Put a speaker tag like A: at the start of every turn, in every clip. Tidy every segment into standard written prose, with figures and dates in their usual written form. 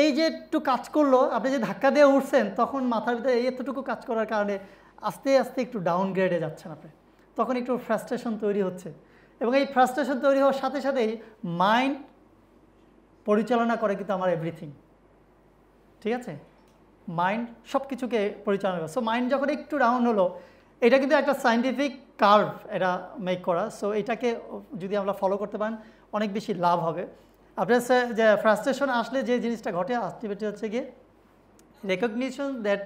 A: এই যে একটু কাজ করলো, আপনি যে ধাক্কা দিয়ে উঠছেন, তখন মাথার ভিতরে এই এতটুকু কাজ করার কারণে আস্তে আস্তে একটু ডাউনগ্রেডে যাচ্ছেন আপনি, তখন একটু ফ্রাস্ট্রেশন তৈরি হচ্ছে। এবং এই ফ্রাস্ট্রেশন তৈরি হওয়ার সাথে সাথেই মাইন্ড পরিচালনা করে কিন্তু আমার এভরিথিং, ঠিক আছে? মাইন্ড সব কিছুকে পরিচালনা করে। সো মাইন্ড যখন একটু ডাউন হলো, এটা কিন্তু একটা সায়েন্টিফিক কার্ভ এটা মেক করা। সো এটাকে যদি আমরা ফলো করতে পারেন অনেক বেশি লাভ হবে। আপনার যে ফ্রাস্ট্রেশন আসলে যে জিনিসটা ঘটে আলটিমেটলি হচ্ছে গিয়ে recognition that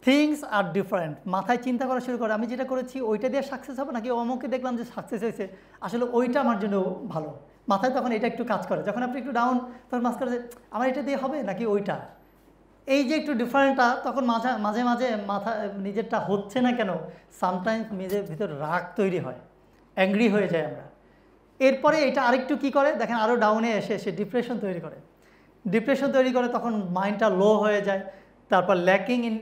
A: things are different. মাথায় চিন্তা করা শুরু করে, আমি যেটা করেছি ওইটা দিয়ে সাকসেস হবে নাকি অমুকে দেখলাম যে সাকসেস হয়েছে, আসলে ওইটা আমার জন্য ভালো। মাথায় তখন এটা একটু কাজ করে। যখন আপনি একটু ডাউন, তখন মাঝ করে যে আমার এটা দিয়ে হবে নাকি ওইটা। এই যে একটু ডিফারেন্টটা, তখন মাঝে মাঝে মাথা নিজেরটা হচ্ছে না কেন, সামটাইমস নিজের ভিতর রাগ তৈরি হয়, অ্যাংরি হয়ে যায় আমরা। এরপরে এটা আরেকটু কি করে দেখেন, আরও ডাউনে এসে সে ডিপ্রেশন তৈরি করে। ডিপ্রেশন তৈরি করে তখন মাইন্ডটা লো হয়ে যায়, তারপর ল্যাকিং ইন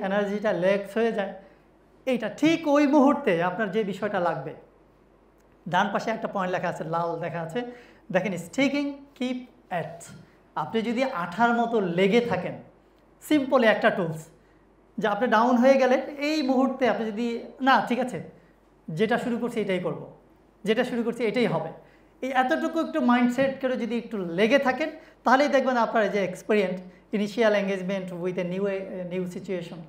A: এনার্জিটা ল্যাক্স হয়ে যায়। এইটা ঠিক ওই মুহূর্তে আপনার যে বিষয়টা লাগবে, ডান পাশে একটা পয়েন্ট লেখা আছে, লাল লেখা আছে, দেখেন স্টিকিং কিপ অ্যাট। আপনি যদি আঠার মতো লেগে থাকেন, সিম্পলি একটা টুলস, যে আপনি ডাউন হয়ে গেলেন, এই মুহূর্তে আপনি যদি না ঠিক আছে যেটা শুরু করছি এটাই করব, যেটা শুরু করছি এটাই হবে, এই এতটুকু একটু মাইন্ডসেট করে যদি একটু লেগে থাকেন, তাহলেই দেখবেন আপনার যে experience initial engagement with a new situation,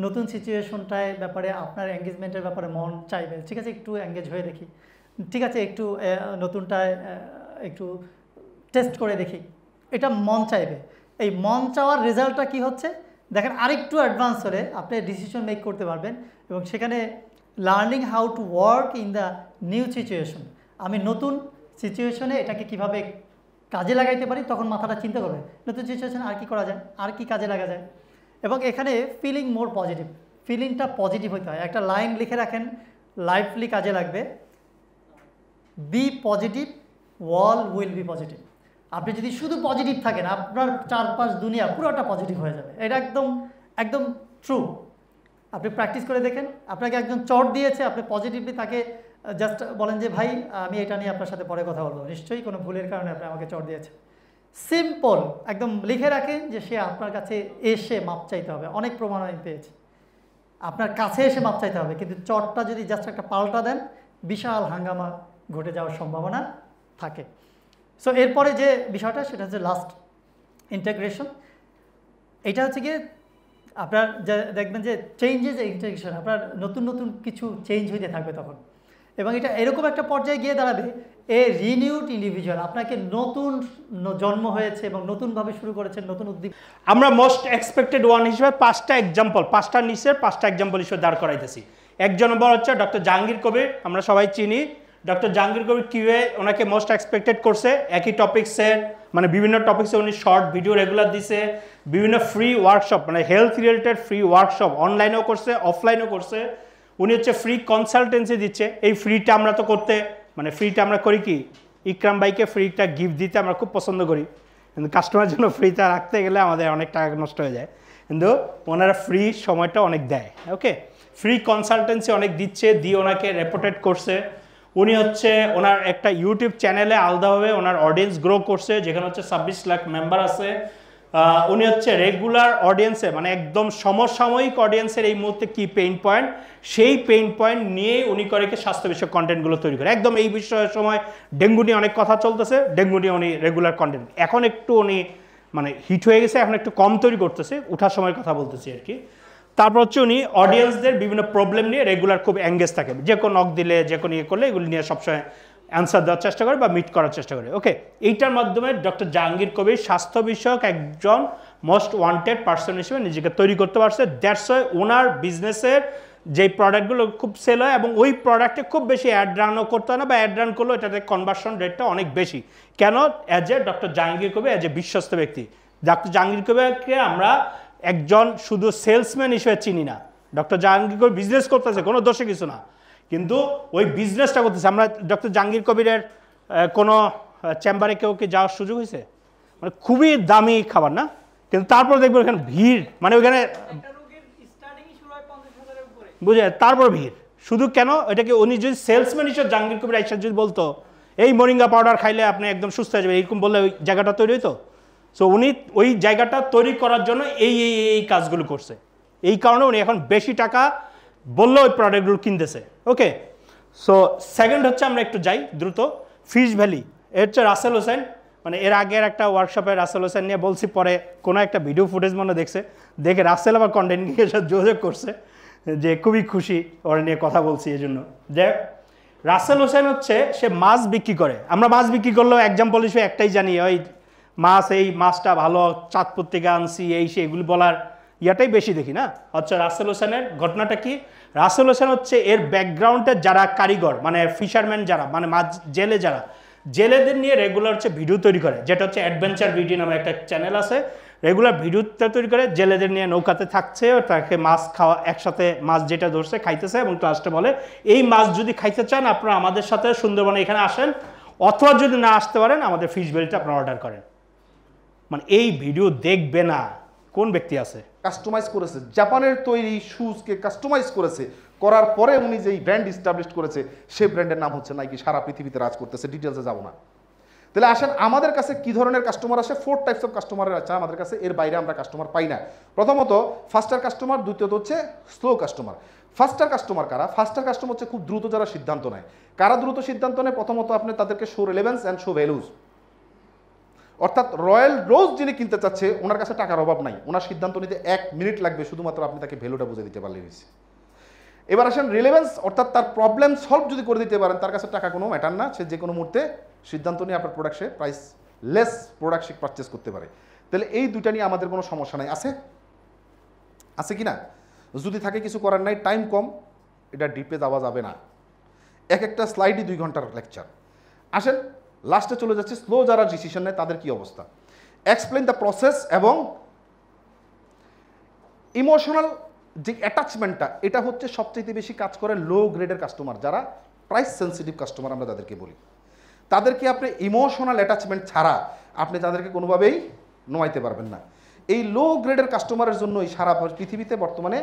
A: নতুন সিচুয়েশনটায় ব্যাপারে আপনার এঙ্গেজমেন্টের ব্যাপারে মন চাইবে, ঠিক আছে একটু এঙ্গেজ হয়ে দেখি, ঠিক আছে একটু নতুনটায় একটু টেস্ট করে দেখি, এটা মন চাইবে। এই মন চাওয়ার রেজাল্টটা কি হচ্ছে দেখেন, আরেকটু অ্যাডভান্স হলে আপনি ডিসিশন মেক করতে পারবেন। এবং সেখানে learning how to work in the new situation, আমি নতুন সিচুয়েশনে এটাকে কিভাবে কাজে লাগাইতে পারি, তখন মাথাটা চিন্তা করবে নতুন সিচুয়েশনে আর কি করা যায়, আর কি কাজে লাগা যায়। এবং এখানে ফিলিং মোর পজিটিভ, ফিলিংটা পজিটিভ হইতে হয়। একটা লাইন লিখে রাখেন, লাইফলি কাজে লাগবে, be positive, all will be positive. আপনি যদি শুধু পজিটিভ থাকেন, আপনার চারপাশ দুনিয়া পুরোটা পজিটিভ হয়ে যাবে। এটা একদম একদম ট্রু। আপনি প্র্যাকটিস করে দেখেন, আপনাকে একজন চট দিয়েছে, আপনি পজিটিভলি তাকে জাস্ট বলেন যে ভাই আমি এটা নিয়ে আপনার সাথে পরে কথা বলবো, নিশ্চয়ই কোনো ভুলের কারণে আপনি আমাকে চট দিয়েছে। সিম্পল একদম লিখে রাখেন যে সে আপনার কাছে এসে মাপ চাইতে হবে। অনেক প্রমাণ আমি পেয়েছি, আপনার কাছে এসে মাপ চাইতে হবে, কিন্তু চটটা যদি জাস্ট একটা পাল্টা দেন, বিশাল হাঙ্গামা ঘটে যাওয়ার সম্ভাবনা থাকে। সো এরপরে যে বিষয়টা সেটা হচ্ছে লাস্ট ইন্টিগ্রেশন। এটা হচ্ছে গিয়ে আপনার যে দেখবেন যে চেঞ্জেস ইন্টিগ্রেশন, আপনার নতুন নতুন কিছু চেঞ্জ হইতে থাকবে তখন। এবং এটা এরকম একটা পর্যায়ে গিয়ে দাঁড়াবে, এ রিনিউড ইন্ডিভিজুয়াল, আপনাকে নতুন জন্ম হয়েছে এবং নতুনভাবে শুরু করেছেন, নতুন উদ্যোগ।
B: আমরা মোস্ট এক্সপেক্টেড ওয়ান হিসেবে 5টা এক্সাম্পল, 5টা নিচের 5টা এক্সাম্পল হিসেবে দাঁড় করাইতেছি। এক নম্বর হচ্ছে ডক্টর জাহাঙ্গীর কবির, আমরা সবাই চিনি। ডক্টর জাহাঙ্গীর কবির কিউএ ওনাকে মোস্ট এক্সপেক্টেড করছে, একই টপিক্সের মানে বিভিন্ন টপিক্সে উনি শর্ট ভিডিও রেগুলার দিছে, বিভিন্ন ফ্রি ওয়ার্কশপ মানে হেলথ রিলেটেড ফ্রি ওয়ার্কশপ অনলাইনেও করছে, অফলাইনেও করছে। উনি হচ্ছে ফ্রি কনসালটেন্সি দিচ্ছে। এই ফ্রিটা আমরা তো করতে মানে ফ্রিটা আমরা করি কি, ইকরাম ভাইকে ফ্রিটা গিফট দিতে আমরা খুব পছন্দ করি, কিন্তু কাস্টমারের জন্য ফ্রিটা রাখতে গেলে আমাদের অনেক টাকা নষ্ট হয়ে যায়, কিন্তু ওনারা ফ্রি সময়টা অনেক দেয়। ওকে, ফ্রি কনসালটেন্সি অনেক দিচ্ছে, দিয়ে ওনাকে রেপুটেড করছে। উনি হচ্ছে ওনার একটা ইউটিউব চ্যানেলে আলাদাভাবে ওনার অডিয়েন্স গ্রো করছে, যেখানে হচ্ছে 26 লাখ মেম্বার আছে। উনি হচ্ছে রেগুলার অডিয়েন্সে মানে একদম সমসাময়িক অডিয়েন্সের এই মুহূর্তে কি পেইন পয়েন্ট, সেই পেইন পয়েন্ট নিয়ে উনি করে কি স্বাস্থ্য বিষয়ক কন্টেন্টগুলো তৈরি করে। একদম এই বিষয়ের সময় ডেঙ্গু নিয়ে অনেক কথা চলতেছে, ডেঙ্গু নিয়ে উনি রেগুলার কন্টেন্ট, এখন একটু উনি মানে হিট হয়ে গেছে, এখন একটু কম তৈরি করতেছে, ওঠার সময় কথা বলতেছি আর কি। তারপর হচ্ছে উনি অডিয়েন্সদের বিভিন্ন প্রবলেম নিয়ে রেগুলার খুব এঙ্গেজ থাকে, যে কোনো নক দিলে যে কোনো ইয়ে করলে এগুলি নিয়ে সবসময় অ্যান্সার দেওয়ার চেষ্টা করে বা মিট করার চেষ্টা করে। ওকে, এইটার মাধ্যমে ডক্টর জাহাঙ্গীর কবির স্বাস্থ্য বিষয়ক একজন মোস্ট ওয়ান্টেড পার্সন হিসেবে নিজেকে তৈরি করতে পারছে। দ্যাটস ওয়াই ওনার বিজনেসের যেই প্রোডাক্টগুলো খুব সেল হয় এবং ওই প্রোডাক্টে খুব বেশি অ্যাড রানও করতে হয় না, বা অ্যাড রান করলেও এটাতে কনভার্সন রেটটা অনেক বেশি। কেন? As a doctor Jahangir Kabir as a বিশ্বস্ত ব্যক্তি। ডক্টর জাহাঙ্গীর কবিরকে আমরা একজন শুধু সেলসম্যান হিসেবে চিনি না, ডক্টর জাহাঙ্গীর কবির বিজনেস করতেছে, কোনো দোষে কিছু না, কিন্তু ওই বিজনেসটা করতেছে। আমরা ডক্টর জাহাঙ্গীর কবিরের কোনো চেম্বারে কেউ কি যাওয়ার সুযোগ হয়েছে? মানে খুবই দামি খাবার না, কিন্তু তারপর দেখবো ওখানে ভিড়, মানে ওইখানে বুঝে তারপর ভিড় শুধু কেন? এটাকে উনি যদি সেলসম্যান হিসেবে জাহাঙ্গীর কবির আইসা যদি বলতো এই মরিঙ্গা পাউডার খাইলে আপনি একদম সুস্থ হয়ে যাবে, এরকম বললে ওই জায়গাটা তৈরি হইতো? সো উনি ওই জায়গাটা তৈরি করার জন্য এই কাজগুলো করছে, এই কারণে উনি এখন বেশি টাকা বললে ওই প্রোডাক্টগুলো কিনতেছে। ওকে, সো সেকেন্ড হচ্ছে আমরা একটু যাই দ্রুত, ফিশ ভ্যালি। এর হচ্ছে রাসেল হোসেন, মানে এর আগের একটা ওয়ার্কশপে রাসেল হোসেন নিয়ে বলছি, পরে কোনো একটা ভিডিও ফুটেজ মনে দেখছে, দেখে রাসেল আবার কন্টেন্ট নিয়ে সাথে যোগাযোগ করছে যে খুবই খুশি ওর নিয়ে কথা বলছি এই জন্য। যে রাসেল হোসেন হচ্ছে সে মাছ বিক্রি করে, আমরা মাছ বিক্রি করলেও এক্সাম্পল হিসেবে একটাই জানি, ওই মাছ, এই মাছটা ভালো, চাঁদপুর থেকে আনছি, এই সে এগুলি বলার ইয়াটাই বেশি দেখি না। আচ্ছা, রাসেল হোসেনের ঘটনাটা কি? রাসেল হোসেন হচ্ছে এর ব্যাকগ্রাউন্ডের যারা কারিগর, মানে ফিশারম্যান যারা, মানে মাছ জেলে যারা, জেলেদের নিয়ে রেগুলার হচ্ছে ভিডিও তৈরি করে, যেটা হচ্ছে অ্যাডভেঞ্চার ভিডিও নামে একটা চ্যানেল আছে, রেগুলার ভিডিওটা তৈরি করে, জেলেদের নিয়ে নৌকাতে থাকছে, তাকে মাছ খাওয়া, একসাথে মাছ যেটা ধরছে খাইতেছে, এবং লাস্টে বলে এই মাছ যদি খাইতে চান আপনারা আমাদের সাথে সুন্দরবনে এখানে আসেন, অথবা যদি না আসতে পারেন আমাদের ফিশ ভ্যালিটা আপনারা অর্ডার করেন। মানে এই ভিডিও দেখবে না কোন ব্যক্তি আছে?
C: কাস্টমাইজ করেছে, জাপানের তৈরি শুজকে কাস্টমাইজ করেছে, করার পরে উনি যেই ব্র্যান্ড ইস্টাবলিশ করেছে সেই ব্র্যান্ডের নাম হচ্ছে নাইকি, সারা পৃথিবীতে রাজ করতেছে, ডিটেলসে যাব না। তাহলে আসেন আমাদের কাছে কি ধরনের কাস্টমার আসে? 4 টাইপস অফ কাস্টমার আছে আমাদের কাছে, এর বাইরে আমরা কাস্টমার পাই না। প্রথমত ফাস্টার কাস্টমার, দ্বিতীয়ত হচ্ছে স্লো কাস্টমার। ফাস্টার কাস্টমার কারা? ফাস্টার কাস্টমার হচ্ছে খুব দ্রুত যারা সিদ্ধান্ত নেয়। কারা দ্রুত সিদ্ধান্ত নেয়? প্রথমত আপনি তাদেরকে show relevance and show values, অর্থাৎ রয়্যাল রোজ যিনি কিনতে চাচ্ছে ওনার কাছে টাকার অভাব নাই, ওনার সিদ্ধান্ত নিতে 1 মিনিট লাগবে, শুধুমাত্র আপনি তাকে ভ্যালুটা বুঝে দিতে পারলে হয়েছে। এবার আসেন রিলেভেন্স, অর্থাৎ তার প্রবলেম সলভ যদি করে দিতে পারেন, তার কাছে টাকা কোনো ম্যাটার না, সে যে কোনো মুহূর্তে সিদ্ধান্ত নিয়ে আপনার প্রোডাক্ট, সে প্রাইস লেস প্রোডাক্ট সে পারচেস করতে পারে। তাহলে এই দুইটা নিয়ে আমাদের কোনো সমস্যা নাই, আছে আছে কি না? যদি থাকে কিছু করার নাই, টাইম কম, এটা ডিপে যাওয়া যাবে না, এক একটা স্লাইডই 2 ঘন্টার লেকচার। আসেন লাস্টে চলে যাচ্ছে, স্লো যারা ডিসিশন নেয় তাদের কি অবস্থা। এক্সপ্লেইন দ্য প্রসেস এবং ইমোশনাল যে অ্যাটাচমেন্টটা, এটা হচ্ছে সবচেয়ে বেশি কাজ করে লো গ্রেডের কাস্টমার, যারা প্রাইস সেন্সিটিভ কাস্টমার আমরা তাদেরকে বলি। তাদেরকে আপনি ইমোশনাল অ্যাটাচমেন্ট ছাড়া আপনি তাদেরকে কোনোভাবেই নোয়াইতে পারবেন না। এই লো গ্রেডের কাস্টমারের জন্যই সারা পৃথিবীতে বর্তমানে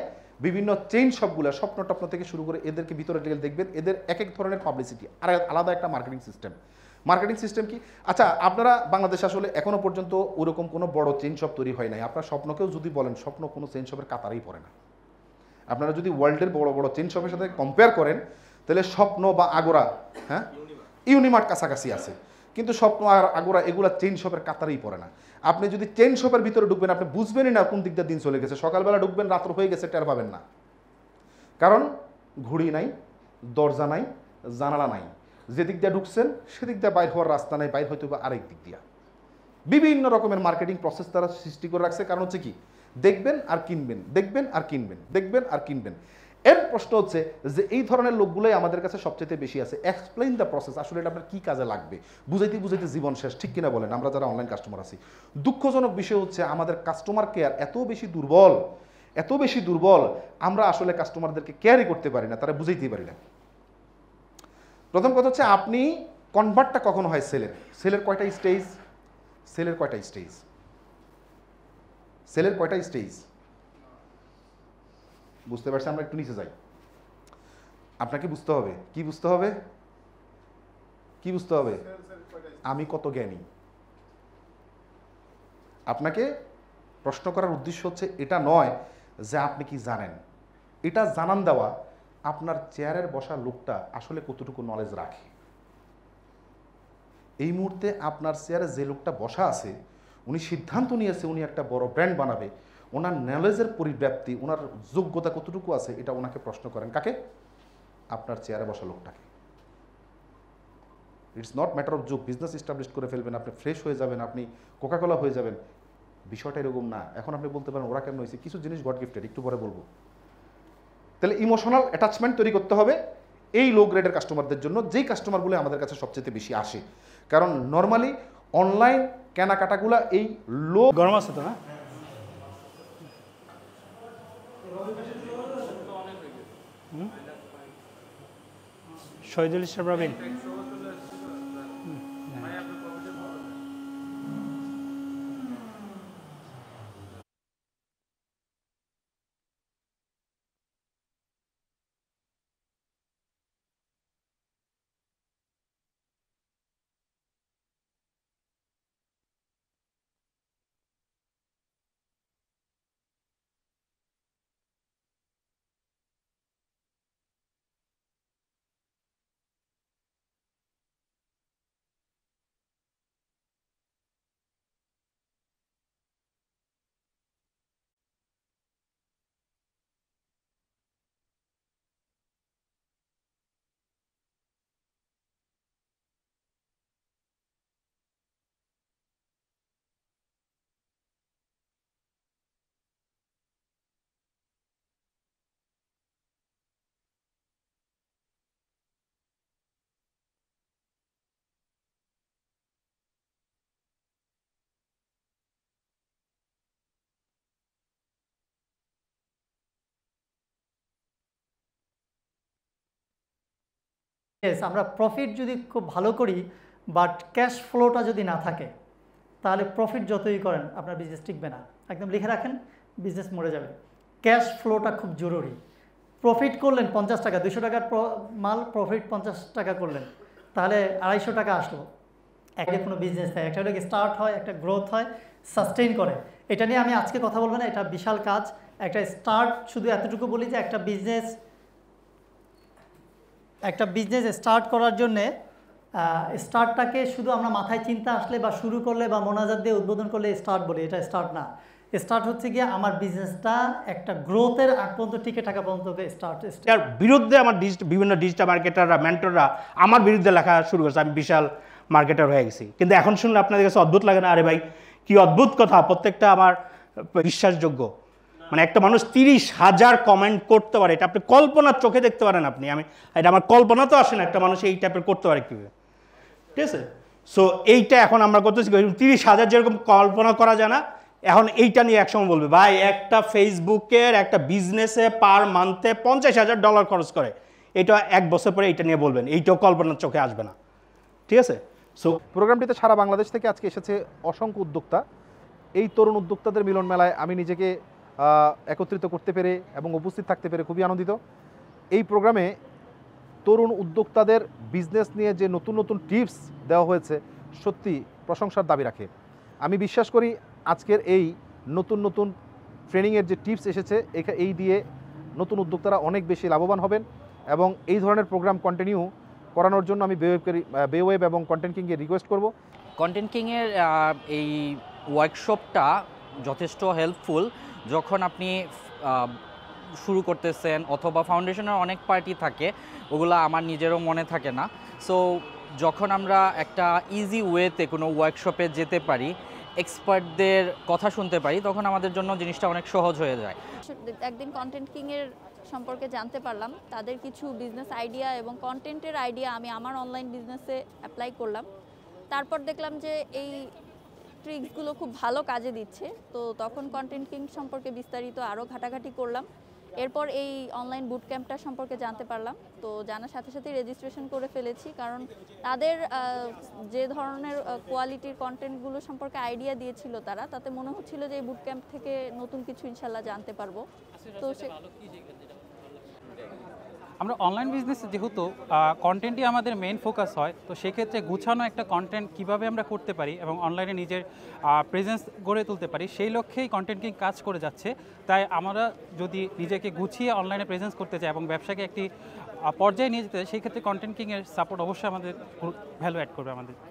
C: বিভিন্ন চেইন শপগুলো, স্বপ্ন টপ্ন থেকে শুরু করে এদেরকে ভিতরে দেখবেন, এদের এক এক ধরনের পাবলিসিটি আর আলাদা একটা মার্কেটিং সিস্টেম। মার্কেটিং সিস্টেম কি? আচ্ছা, আপনারা বাংলাদেশে আসলে এখনো পর্যন্ত ওরকম কোনো বড় চেইন শপ তৈরি হয় নাই। আপনার স্বপ্নকেও যদি বলেন, স্বপ্ন কোনো চেইন শপের কাতারেই পড়ে না। আপনারা যদি ওয়ার্ল্ডের বড় বড় চেইন শপের সাথে কম্পেয়ার করেন, তাহলে স্বপ্ন বা আগোরা, হ্যাঁ ইউনিমার্ট কাছাকাছি আছে, কিন্তু স্বপ্ন আর আগোরা এগুলা চেইন শপের কাতারেই পড়ে না। আপনি যদি চেইন শপের ভিতরে ঢুকবেন, আপনি বুঝবেনই না কোন দিক দিয়ে দিন চলে গেছে। সকালবেলা ঢুকবেন, রাত্র হয়ে গেছে, টের পাবেন না, কারণ ঘড়ি নাই, দরজা নাই, জানালা নাই, যেদিক দিয়ে ঢুকছেন সেদিক দিয়ে বাইর হওয়ার রাস্তা নেই, বাইর হয়তো বা আরেক দিক দিয়া। বিভিন্ন রকমের মার্কেটিং প্রসেস তারা সৃষ্টি করে রাখছে। কারণ হচ্ছে কি, দেখবেন আর কিনবেন, দেখবেন আর কিনবেন, দেখবেন আর কিনবেন। এর প্রশ্ন হচ্ছে যে এই ধরনের লোকগুলোই আমাদের কাছে সবচেয়ে বেশি আছে। এক্সপ্লেইন দ্য প্রসেস, আসলে এটা আপনার কী কাজে লাগবে, বুঝাইতে বুঝাইতে জীবন শেষ, ঠিক কিনা বলেন? আমরা যারা অনলাইন কাস্টমার আছি, দুঃখজনক বিষয় হচ্ছে আমাদের কাস্টমার কেয়ার এত বেশি দুর্বল, এত বেশি দুর্বল, আমরা আসলে কাস্টমারদেরকে কেয়ারই করতে পারি না, তারা বুঝাইতেই পারি না। প্রথম কথা হচ্ছে, আপনি কনভার্টটা কখন হয় সেলের? সেলের কয়টা স্টেজ? সেলের কয়টা স্টেজ? সেলের কয়টা স্টেজ? বুঝতে পারছি? আমরা একটু নিচে যাই, আপনাকে বুঝতে হবে। কি বুঝতে হবে? কি বুঝতে হবে? আমি কত জ্ঞানী। আপনাকে প্রশ্ন করার উদ্দেশ্য হচ্ছে এটা নয় যে আপনি কি জানেন, এটা জানান দেওয়া আপনার চেয়ারের বসা লোকটা আসলে কতটুকু নলেজ রাখে। এই মুহূর্তে আপনার চেয়ারে যে লোকটা বসা আছে, উনি সিদ্ধান্ত নিয়েছে উনি একটা বড় ব্র্যান্ড বানাবে, ওনার নলেজের পরিব্যাপ্তি, ওনার যোগ্যতা কতটুকু আছে, এটা ওনাকে প্রশ্ন করেন। কাকে? আপনার চেয়ারে বসা লোকটাকে। ইটস নট ম্যাটার অফ যোগ, বিজনেস এস্টাবলিশ করে ফেলবেন, আপনি ফ্রেশ হয়ে যাবেন, আপনি কোকাকোলা হয়ে যাবেন, বিষয়টা এরকম না। এখন আপনি বলতে পারেন ওরা কেন হয়েছে, কিছু জিনিস গড গিফটেড, একটু পরে বলবো। তাহলে ইমোশনাল অ্যাটাচমেন্ট তৈরি করতে হবে এই লো গ্রেডের কাস্টমারদের জন্য, যেই কাস্টমারগুলো আমাদের কাছে সবচেয়ে বেশি আসে। কারণ নর্মালি অনলাইন কেনাকাটাগুলো এই লো,
B: গরম আছে তো না? শহীদুল ইসলাম রবিন,
A: আমরা প্রফিট যদি খুব ভালো করি বাট ক্যাশ ফ্লোটা যদি না থাকে তাহলে প্রফিট যতই করেন আপনার বিজনেস টিকবে না। একদম লিখে রাখেন, বিজনেস মরে যাবে। ক্যাশ ফ্লোটা খুব জরুরি। প্রফিট করলেন 50 টাকা, 200 টাকার মাল প্রফিট 50 টাকা করলেন, তাহলে 250 টাকা আসলো। একটা কোনো বিজনেস হয়, একটা হলো স্টার্ট হয়, একটা গ্রোথ হয়, সাস্টেইন করে। এটা নিয়ে আমি আজকে কথা বলবো না, এটা বিশাল কাজ। একটা স্টার্ট, শুধু এতটুকু বলি যে একটা বিজনেস স্টার্ট করার জন্যে স্টার্টটাকে শুধু আমরা মাথায় চিন্তা আসলে বা শুরু করলে বা মোনাজাত দিয়ে উদ্বোধন করলে স্টার্ট বলি, এটা স্টার্ট না। স্টার্ট হচ্ছে গিয়ে আমার বিজনেসটা একটা গ্রোথের আগ পর্যন্ত টিকে থাকা পর্যন্ত স্টার্ট।
B: এর বিরুদ্ধে আমার বিভিন্ন ডিজিটাল মার্কেটাররা, মেন্টররা আমার বিরুদ্ধে লেখা শুরু করেছে, আমি বিশাল মার্কেটার হয়ে গেছি। কিন্তু এখন শুনলে আপনাদের কাছে অদ্ভুত লাগে না? আরে ভাই কি অদ্ভুত কথা, প্রত্যেকটা আমার বিশ্বাসযোগ্য। মানে একটা মানুষ 30,000 কমেন্ট করতে পারে, এটা আপনি কল্পনার চোখে দেখতে পারেন। এটা আমার কল্পনা তো আসে না, একটা মানুষ এই টাইপের করতে পারে কীভাবে, ঠিক আছে? সো এইটা এখন আমরা করতেছি 30,000 যেরকম কল্পনা করা যায় না, এখন এইটা নিয়ে একসময় বলবে ভাই একটা ফেসবুকের একটা বিজনেসে পার মান্থে $50,000 খরচ করে, এটা 1 বছর পরে এইটা নিয়ে বলবেন, এইটাও কল্পনার চোখে আসবে না, ঠিক আছে? সো
C: প্রোগ্রামটিতে সারা বাংলাদেশ থেকে আজকে এসেছে অসংখ্য উদ্যোক্তা। এই তরুণ উদ্যোক্তাদের মিলন মেলায় আমি নিজেকে একত্রিত করতে পেরে এবং উপস্থিত থাকতে পেরে খুবই আনন্দিত। এই প্রোগ্রামে তরুণ উদ্যোক্তাদের বিজনেস নিয়ে যে নতুন নতুন টিপস দেওয়া হয়েছে সত্যি প্রশংসার দাবি রাখে। আমি বিশ্বাস করি আজকের এই নতুন নতুন ট্রেনিংয়ের যে টিপস এসেছে এই দিয়ে নতুন উদ্যোক্তারা অনেক বেশি লাভবান হবেন এবং এই ধরনের প্রোগ্রাম কন্টিনিউ করানোর জন্য আমি বেওয়েব এবং কন্টেন্ট কিংকে রিকোয়েস্ট করব।
D: কন্টেন্ট কিংয়ের এই ওয়ার্কশপটা যথেষ্ট হেল্পফুল যখন আপনি শুরু করতেছেন, অথবা ফাউন্ডেশনের অনেক পার্টি থাকে, ওগুলো আমার নিজেরও মনে থাকে না। সো যখন আমরা একটা ইজি ওয়েতে কোনো ওয়ার্কশপে যেতে পারি, এক্সপার্টদের কথা শুনতে পারি, তখন আমাদের জন্য জিনিসটা অনেক সহজ হয়ে যায়।
E: একদিন কন্টেন্ট কিংয়ের সম্পর্কে জানতে পারলাম, তাদের কিছু বিজনেস আইডিয়া এবং কন্টেন্টের আইডিয়া আমি আমার অনলাইন বিজনেসে অ্যাপ্লাই করলাম। তারপর দেখলাম যে এই ট্রিক্সগুলো খুব ভালো কাজে দিচ্ছে। তো তখন কন্টেন্ট কিং সম্পর্কে বিস্তারিত আরও ঘাটাঘাটি করলাম। এরপর এই অনলাইন বুট ক্যাম্পটা সম্পর্কে জানতে পারলাম। তো জানার সাথে সাথে রেজিস্ট্রেশন করে ফেলেছি, কারণ তাদের যে ধরনের কোয়ালিটির কন্টেন্টগুলো সম্পর্কে আইডিয়া দিয়েছিল তারা, তাতে মনে হচ্ছিল যে এই বুট ক্যাম্প থেকে নতুন কিছু ইনশাল্লাহ জানতে পারবো। তো
F: আমরা অনলাইন বিজনেসে যেহেতু কন্টেন্টই আমাদের মেইন ফোকাস হয়, তো সেক্ষেত্রে গুছানো একটা কন্টেন্ট কিভাবে আমরা করতে পারি এবং অনলাইনে নিজের প্রেজেন্স গড়ে তুলতে পারি, সেই লক্ষ্যেই কন্টেন্ট কিং কাজ করে যাচ্ছে। তাই আমরা যদি নিজেকে গুছিয়ে অনলাইনে প্রেজেন্স করতে চাই এবং ব্যবসাকে একটি পর্যায়ে নিয়ে যেতে চাই, সেই ক্ষেত্রে কন্টেন্ট কিংয়ের সাপোর্ট অবশ্যই আমাদের ভ্যালু অ্যাড করবে আমাদের।